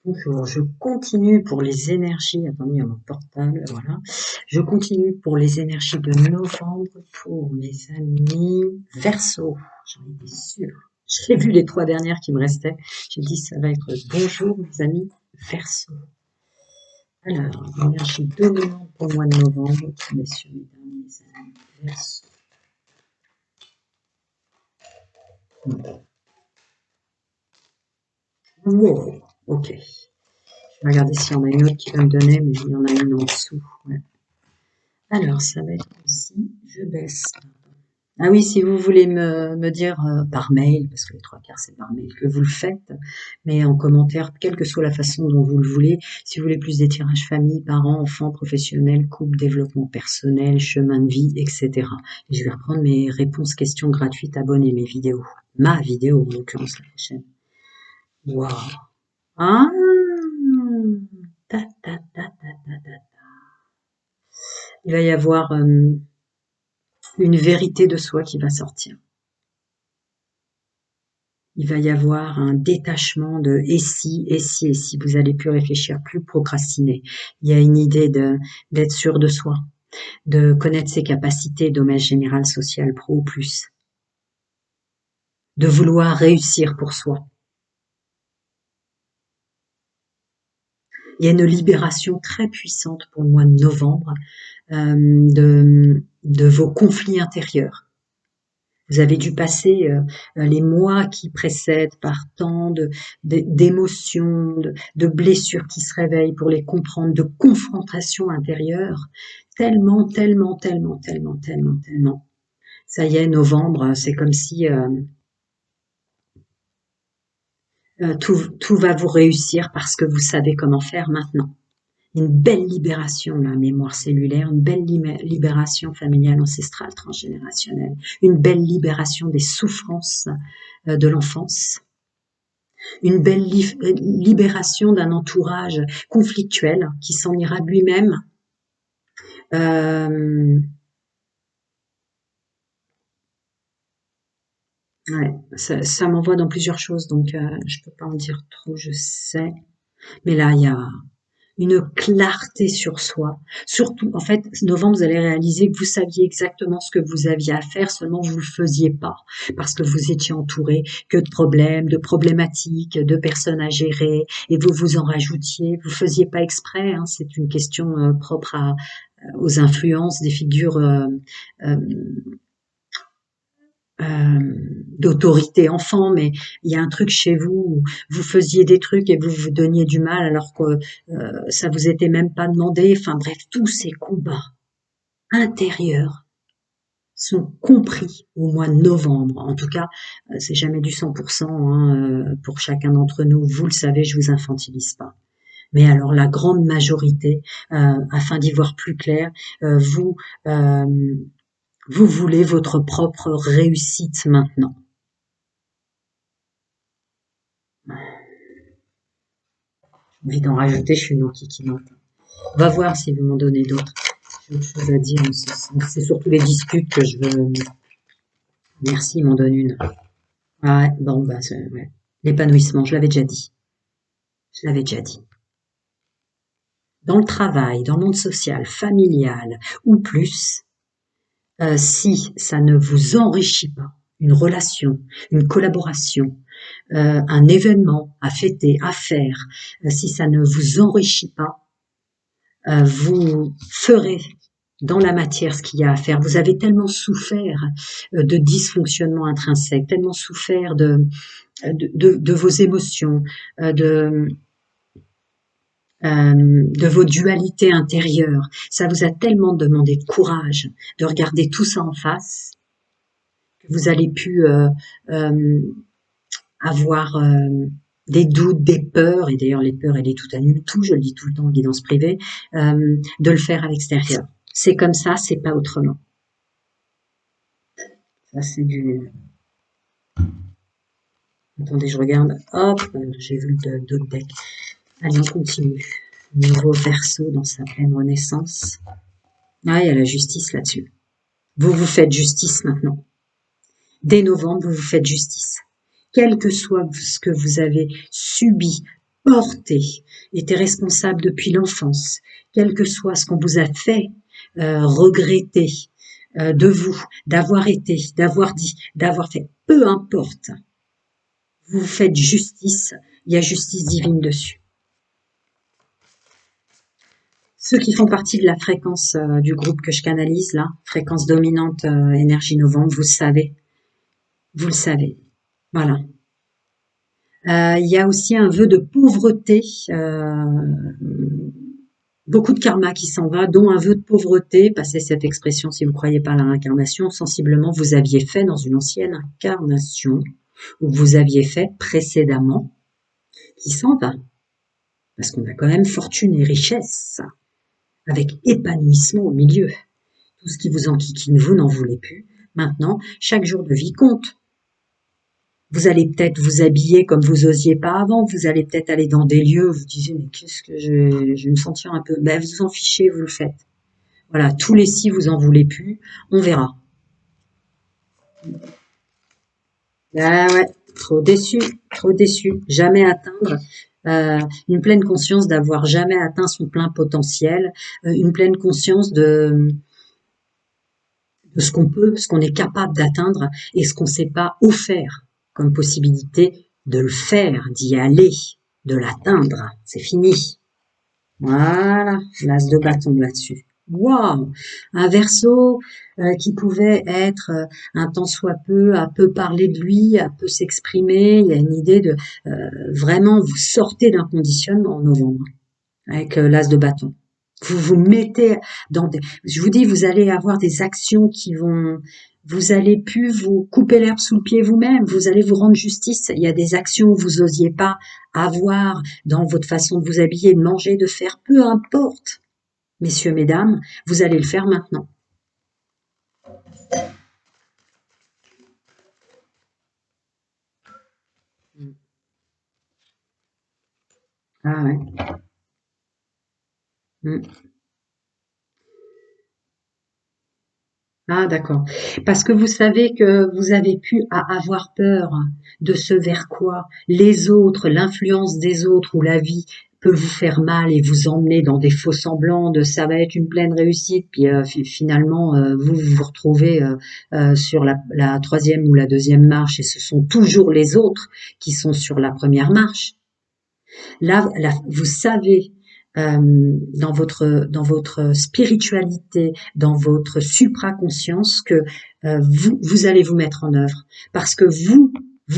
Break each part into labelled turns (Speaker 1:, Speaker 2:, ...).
Speaker 1: Bonjour, je continue pour les énergies, attendez, il y a mon portable, voilà. Je continue pour les énergies de novembre pour mes amis Verseau. J'en étais sûre. J'ai vu les 3 dernières qui me restaient. J'ai dit ça va être bonjour mes amis Verseau. Alors, l'énergie dominante pour le mois de novembre, messieurs, mesdames, mes amis Verseau. Wow, ok. Je vais regarder s'il y en a une autre qui va me donner, mais il y en a une en dessous. Ouais. Alors, ça va être aussi, je baisse. Ah oui, si vous voulez me dire par mail, parce que les 3 quarts c'est par mail que vous le faites, mais en commentaire, quelle que soit la façon dont vous le voulez, si vous voulez plus des tirages famille, parents, enfants, professionnels, couple, développement personnel, chemin de vie, etc. Et je vais reprendre mes réponses questions gratuites, abonnez mes vidéos. Ma vidéo, en l'occurrence, la prochaine. Waouh! Ah! Ta, ta, ta, ta, ta, ta. Il va y avoir une vérité de soi qui va sortir. Il va y avoir un détachement de et si, et si, et si. Vous allez plus réfléchir, plus procrastiner. Il y a une idée d'être sûr de soi, de connaître ses capacités, domaine général, social, pro ou plus. De vouloir réussir pour soi. Il y a une libération très puissante pour le mois de novembre de vos conflits intérieurs. Vous avez dû passer les mois qui précèdent par tant d'émotions, de blessures qui se réveillent pour les comprendre, de confrontations intérieures, tellement, tellement, tellement, tellement, tellement, tellement. Ça y est, novembre, c'est comme si tout va vous réussir parce que vous savez comment faire maintenant. Une belle libération, la mémoire cellulaire, une belle libération familiale, ancestrale, transgénérationnelle, une belle libération des souffrances de l'enfance, une belle libération d'un entourage conflictuel qui s'en ira de lui-même. Ouais, ça m'envoie dans plusieurs choses, donc je peux pas en dire trop, je sais. Mais là, il y a une clarté sur soi. Surtout, en fait, novembre, vous allez réaliser que vous saviez exactement ce que vous aviez à faire, seulement vous le faisiez pas, parce que vous étiez entouré que de problèmes, de problématiques, de personnes à gérer, et vous vous en rajoutiez. Vous faisiez pas exprès, hein, c'est une question propre aux influences des figures euh, d'autorité enfant, mais il y a un truc chez vous où vous faisiez des trucs et vous vous donniez du mal alors que ça vous était même pas demandé. Enfin bref, tous ces combats intérieurs sont compris au mois de novembre. En tout cas, c'est jamais du 100% hein, pour chacun d'entre nous. Vous le savez, je vous infantilise pas. Mais alors la grande majorité, afin d'y voir plus clair, vous voulez votre propre réussite maintenant. J'ai envie d'en rajouter, je suis une enquiquinante. On va voir si vous m'en donnez d'autres. J'ai autre chose à dire en ce sens. C'est surtout les disputes que je veux. Merci, il m'en donne une. Ah ouais, bon, bah, ouais. L'épanouissement, je l'avais déjà dit. Je l'avais déjà dit. Dans le travail, dans le monde social, familial ou plus, si ça ne vous enrichit pas, une relation, une collaboration, un événement à fêter, à faire, si ça ne vous enrichit pas, vous ferez dans la matière ce qu'il y a à faire. Vous avez tellement souffert de dysfonctionnement intrinsèque, tellement souffert de vos émotions, de vos dualités intérieures. Ça vous a tellement demandé de courage de regarder tout ça en face que vous allez pu avoir des doutes, des peurs, et d'ailleurs les peurs et les doutes annulent tout, je le dis tout le temps en guidance privée, de le faire à l'extérieur. C'est comme ça, c'est pas autrement. Ça c'est du... Attendez, je regarde. Hop, j'ai vu d'autres decks. Allez, on continue. Nouveau Verseau dans sa pleine renaissance. Ah, il y a la justice là-dessus. Vous vous faites justice maintenant. Dès novembre, vous vous faites justice. Quel que soit ce que vous avez subi, porté, été responsable depuis l'enfance, quel que soit ce qu'on vous a fait regretter de vous, d'avoir été, d'avoir dit, d'avoir fait, peu importe, vous faites justice, il y a justice divine dessus. Ceux qui font partie de la fréquence du groupe que je canalise, là, fréquence dominante énergie novembre, vous le savez, voilà. Il y a aussi un vœu de pauvreté, beaucoup de karma qui s'en va, dont un vœu de pauvreté, passez cette expression si vous ne croyez pas à la réincarnation, sensiblement vous aviez fait dans une ancienne incarnation, ou vous aviez fait précédemment, qui s'en va. Parce qu'on a quand même fortune et richesse, avec épanouissement au milieu. Tout ce qui vous enquiquine, vous n'en voulez plus. Maintenant, chaque jour de vie compte. Vous allez peut-être vous habiller comme vous osiez pas avant, vous allez peut-être aller dans des lieux où vous disiez mais qu'est-ce que je vais me sentir un peu... Ben, vous en fichez, vous le faites. Voilà, tous les si vous en voulez plus, on verra. Ah ouais, trop déçu, jamais atteindre. Une pleine conscience d'avoir jamais atteint son plein potentiel, une pleine conscience de ce qu'on peut, ce qu'on est capable d'atteindre et ce qu'on ne sait pas offert comme possibilité de le faire, d'y aller, de l'atteindre. C'est fini. Voilà, l'as de bâton là-dessus. Waouh, un Verseau qui pouvait être un tant soit peu, à peu parler de lui, à peu s'exprimer. Il y a une idée de vraiment vous sortez d'un conditionnement en novembre avec l'as de bâton. Vous vous mettez dans des... Je vous dis, vous allez avoir des actions qui vont... Vous allez plus vous couper l'herbe sous le pied vous-même. Vous allez vous rendre justice. Il y a des actions où vous osiez pas avoir dans votre façon de vous habiller, de manger, de faire. Peu importe, messieurs, mesdames, vous allez le faire maintenant. Ah ouais. Ah d'accord. Parce que vous savez que vous avez pu avoir peur de ce vers quoi les autres, l'influence des autres ou la vie peut vous faire mal et vous emmener dans des faux semblants de ça va être une pleine réussite, puis finalement vous vous retrouvez sur la troisième ou la deuxième marche et ce sont toujours les autres qui sont sur la première marche. Là, vous savez dans votre spiritualité, dans votre supraconscience que vous allez vous mettre en œuvre parce que vous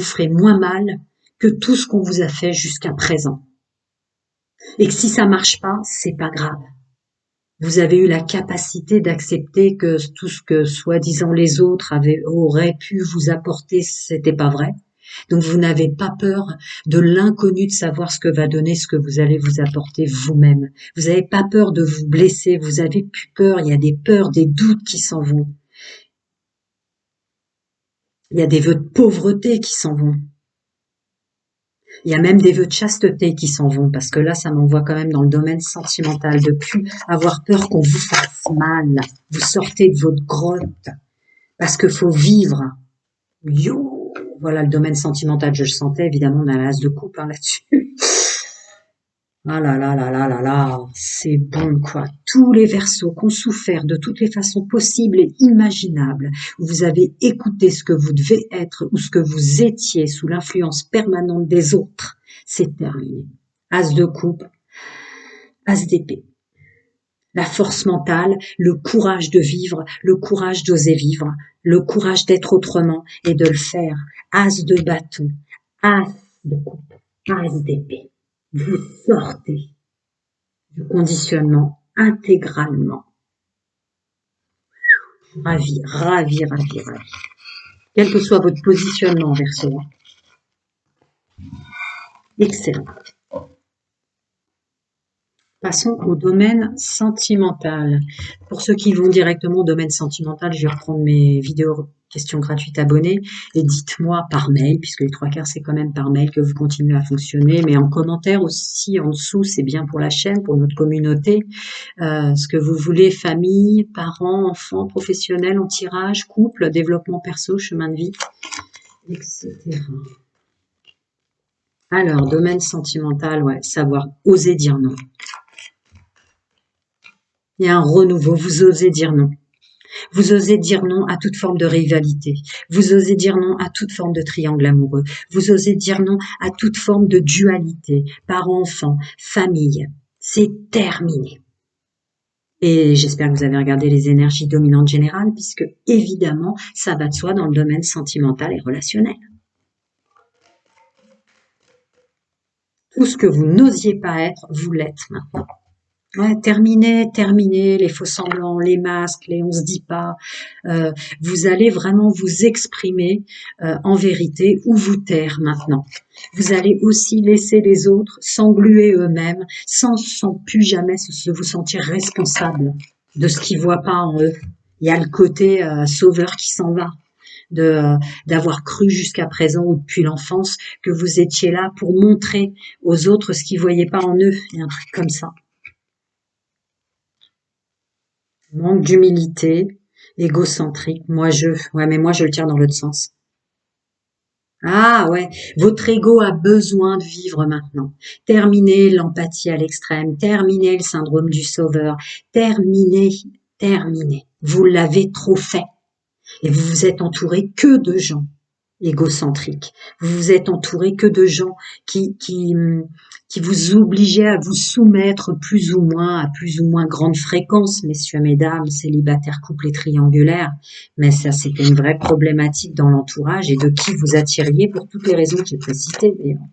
Speaker 1: ferez moins mal que tout ce qu'on vous a fait jusqu'à présent. Et que si ça marche pas, c'est pas grave. Vous avez eu la capacité d'accepter que tout ce que soi-disant les autres auraient pu vous apporter, c'était pas vrai. Donc vous n'avez pas peur de l'inconnu, de savoir ce que va donner, ce que vous allez vous apporter vous-même. Vous n'avez pas peur de vous blesser, vous avez plus peur, il y a des peurs, des doutes qui s'en vont. Il y a des vœux de pauvreté qui s'en vont. Il y a même des vœux de chasteté qui s'en vont, parce que là, ça m'envoie quand même dans le domaine sentimental, de plus avoir peur qu'on vous fasse mal. Vous sortez de votre grotte, parce qu'il faut vivre. Yo, voilà le domaine sentimental, je le sentais, évidemment, on a l'as de coupe là-dessus. Ah là là là là là là, c'est bon quoi. Tous les Verseaux qui ont souffert de toutes les façons possibles et imaginables, où vous avez écouté ce que vous devez être ou ce que vous étiez sous l'influence permanente des autres, c'est terminé. As de coupe, as d'épée. La force mentale, le courage de vivre, le courage d'oser vivre, le courage d'être autrement et de le faire. As de bâton, as de coupe, as d'épée. Vous sortez du conditionnement intégralement. Ravi, ravi, ravi, ravi. Quel que soit votre positionnement, Verseau. Excellent. Passons au domaine sentimental. Pour ceux qui vont directement au domaine sentimental, je vais reprendre mes vidéos questions gratuites abonnés et dites-moi par mail, puisque les 3/4 c'est quand même par mail que vous continuez à fonctionner, mais en commentaire aussi en dessous, c'est bien pour la chaîne, pour notre communauté, ce que vous voulez, famille, parents, enfants, professionnels, en tirage, couple, développement perso, chemin de vie, etc. Alors, domaine sentimental, ouais, savoir oser dire non. Il y a un renouveau, vous osez dire non. Vous osez dire non à toute forme de rivalité. Vous osez dire non à toute forme de triangle amoureux. Vous osez dire non à toute forme de dualité, parents-enfants, famille. C'est terminé. Et j'espère que vous avez regardé les énergies dominantes générales, puisque évidemment, ça va de soi dans le domaine sentimental et relationnel. Tout ce que vous n'osiez pas être, vous l'êtes maintenant. Ouais, terminez les faux semblants, les masques, les on se dit pas. Vous allez vraiment vous exprimer en vérité ou vous taire maintenant. Vous allez aussi laisser les autres s'engluer eux-mêmes sans plus jamais se vous sentir responsable de ce qu'ils voient pas en eux. Il y a le côté sauveur qui s'en va, d'avoir cru jusqu'à présent ou depuis l'enfance que vous étiez là pour montrer aux autres ce qu'ils voyaient pas en eux. Il y a un truc comme ça. Manque d'humilité, égocentrique, ouais, mais moi je le tire dans l'autre sens. Ah ouais, votre ego a besoin de vivre maintenant. Terminez l'empathie à l'extrême, terminez le syndrome du sauveur, terminez. Vous l'avez trop fait. Et vous vous êtes entouré que de gens égocentriques. Vous vous êtes entouré que de gens qui vous obligeaient à vous soumettre à plus ou moins grande fréquence, messieurs, mesdames, célibataires, couples et triangulaires. Mais ça, c'était une vraie problématique dans l'entourage et de qui vous attiriez pour toutes les raisons que j'ai précitées, d'ailleurs.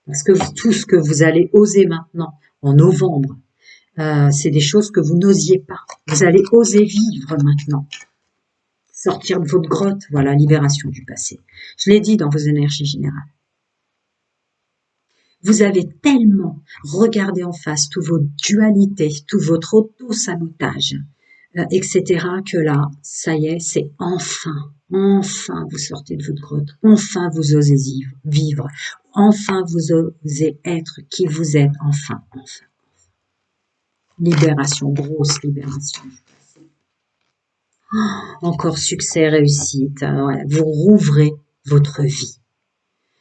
Speaker 1: Parce que tout ce que vous allez oser maintenant, en novembre, c'est des choses que vous n'osiez pas. Vous allez oser vivre maintenant. Sortir de votre grotte, voilà, libération du passé. Je l'ai dit dans vos énergies générales. Vous avez tellement regardé en face toutes vos dualités, tout votre auto-sabotage, etc., que là, ça y est, c'est enfin vous sortez de votre grotte, enfin vous osez vivre, enfin vous osez être qui vous êtes, enfin. Libération, grosse libération. Encore succès, réussite, ouais, vous rouvrez votre vie.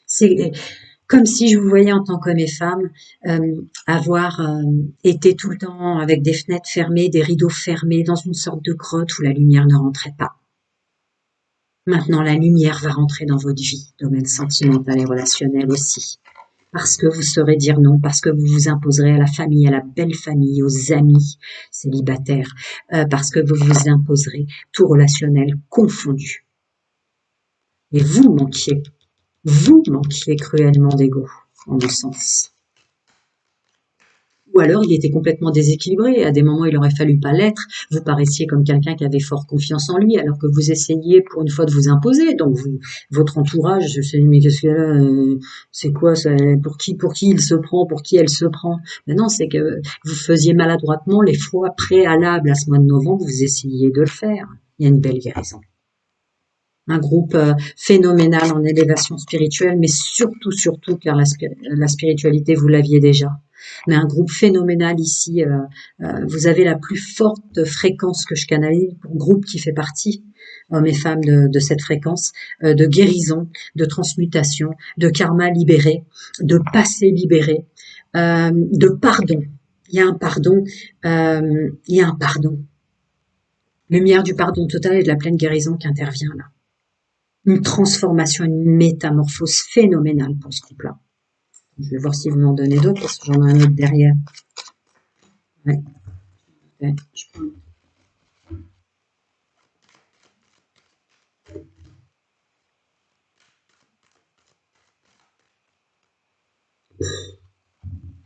Speaker 1: C'est comme si je vous voyais en tant qu'homme et femme avoir été tout le temps avec des fenêtres fermées, des rideaux fermés, dans une sorte de grotte où la lumière ne rentrait pas. Maintenant, la lumière va rentrer dans votre vie, domaine sentimental et relationnel aussi. Parce que vous saurez dire non, parce que vous vous imposerez à la famille, à la belle famille, aux amis célibataires, parce que vous vous imposerez tout relationnel confondu. Et vous manquiez cruellement d'ego, en mon sens. Ou alors il était complètement déséquilibré, à des moments il aurait fallu pas l'être, vous paraissiez comme quelqu'un qui avait fort confiance en lui, alors que vous essayiez pour une fois de vous imposer, donc votre entourage, je sais, mais qu'est-ce que là, c'est quoi ça, pour qui il se prend, pour qui elle se prend? Mais non, c'est que vous faisiez maladroitement les fois préalables à ce mois de novembre, vous essayiez de le faire. Il y a une belle guérison. Un groupe phénoménal en élévation spirituelle, mais surtout, car la spiritualité, vous l'aviez déjà. Mais un groupe phénoménal ici, vous avez la plus forte fréquence que je canalise pour groupe qui fait partie, hommes et femmes de cette fréquence, de guérison, de transmutation, de karma libéré, de passé libéré, de pardon. Il y a un pardon, Lumière du pardon total et de la pleine guérison qui intervient là. Une transformation, une métamorphose phénoménale pour ce couple-là. Je vais voir si vous m'en donnez d'autres, parce que j'en ai un autre derrière. Ouais. Je prends.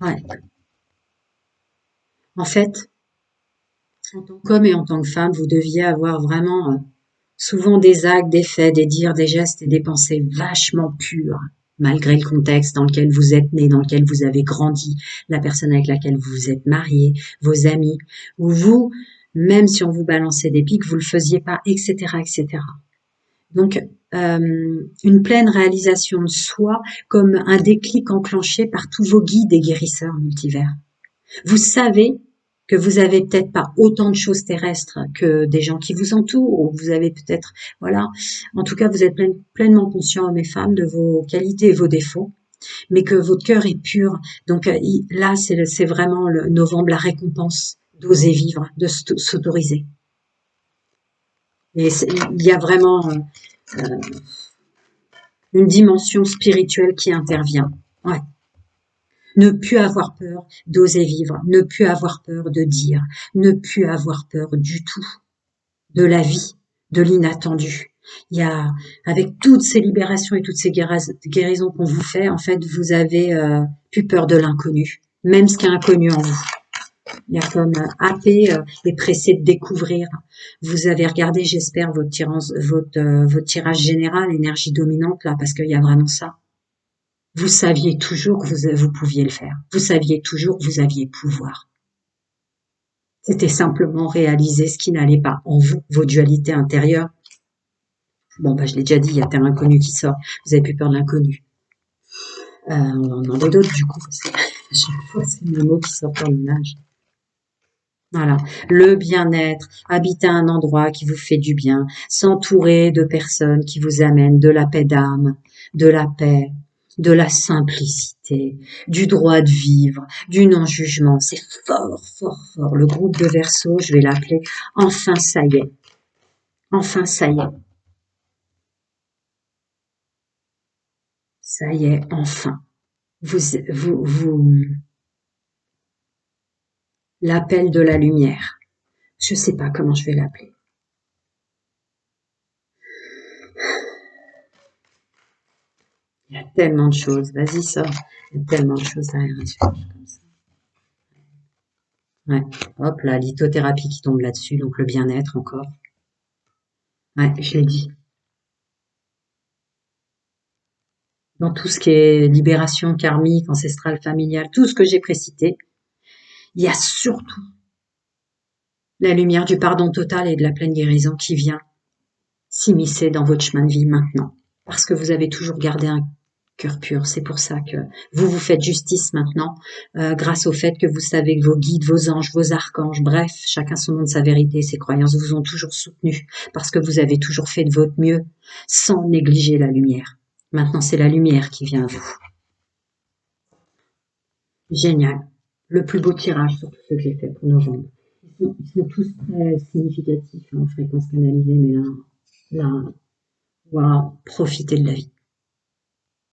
Speaker 1: Ouais. En fait, en tant qu'homme et en tant que femme, vous deviez avoir vraiment souvent des actes, des faits, des dires, des gestes et des pensées vachement purs, malgré le contexte dans lequel vous êtes né, dans lequel vous avez grandi, la personne avec laquelle vous vous êtes marié, vos amis, ou vous, même si on vous balançait des pics, vous le faisiez pas, etc., etc. Donc, une pleine réalisation de soi comme un déclic enclenché par tous vos guides et guérisseurs multivers. Vous savez que vous avez peut-être pas autant de choses terrestres que des gens qui vous entourent, ou vous avez peut-être, voilà. En tout cas, vous êtes pleinement conscient, hommes et femmes, de vos qualités et vos défauts, mais que votre cœur est pur. Donc là, c'est vraiment le novembre, la récompense d'oser vivre, de s'autoriser. Et il y a vraiment une dimension spirituelle qui intervient. Ouais. Ne plus avoir peur d'oser vivre, ne plus avoir peur de dire, ne plus avoir peur du tout de la vie, de l'inattendu. Il y a, avec toutes ces libérations et toutes ces guérisons qu'on vous fait, en fait, vous avez plus peur de l'inconnu, même ce qui est inconnu en vous. Il y a comme happé et pressé de découvrir. Vous avez regardé, j'espère, votre tirage général, énergie dominante, là, parce qu'il y a vraiment ça. Vous saviez toujours que vous pouviez le faire. Vous saviez toujours que vous aviez pouvoir. C'était simplement réaliser ce qui n'allait pas en vous, vos dualités intérieures. Bon, je l'ai déjà dit, il y a terre inconnue qui sort. Vous avez plus peur de l'inconnu. On va en demander d'autres, du coup, parce que chaque fois, c'est le mot qui sort en image. Voilà. Le bien-être, habiter à un endroit qui vous fait du bien, s'entourer de personnes qui vous amènent de la paix d'âme, de la paix, de la simplicité, du droit de vivre, du non-jugement. C'est fort, fort, fort. Le groupe de Verseau, je vais l'appeler « Enfin, ça y est ». Enfin, ça y est. Ça y est, enfin. L'appel de la lumière. Je sais pas comment je vais l'appeler. Il y a tellement de choses. Vas-y, sors. Il y a tellement de choses derrière un sujet comme ça. Ouais. Hop, la lithothérapie qui tombe là-dessus, donc le bien-être encore. Ouais, je l'ai dit. Dans tout ce qui est libération karmique, ancestrale, familiale, tout ce que j'ai précité, il y a surtout la lumière du pardon total et de la pleine guérison qui vient s'immiscer dans votre chemin de vie maintenant. Parce que vous avez toujours gardé un cœur pur. C'est pour ça que vous vous faites justice maintenant, grâce au fait que vous savez que vos guides, vos anges, vos archanges, bref, chacun son nom de sa vérité, ses croyances vous ont toujours soutenu parce que vous avez toujours fait de votre mieux sans négliger la lumière. Maintenant, c'est la lumière qui vient à vous. Génial. Le plus beau tirage sur tout ce que j'ai fait pour novembre. Ils sont tous très significatifs en fréquence canalisée, mais là, wow, profitez de la vie.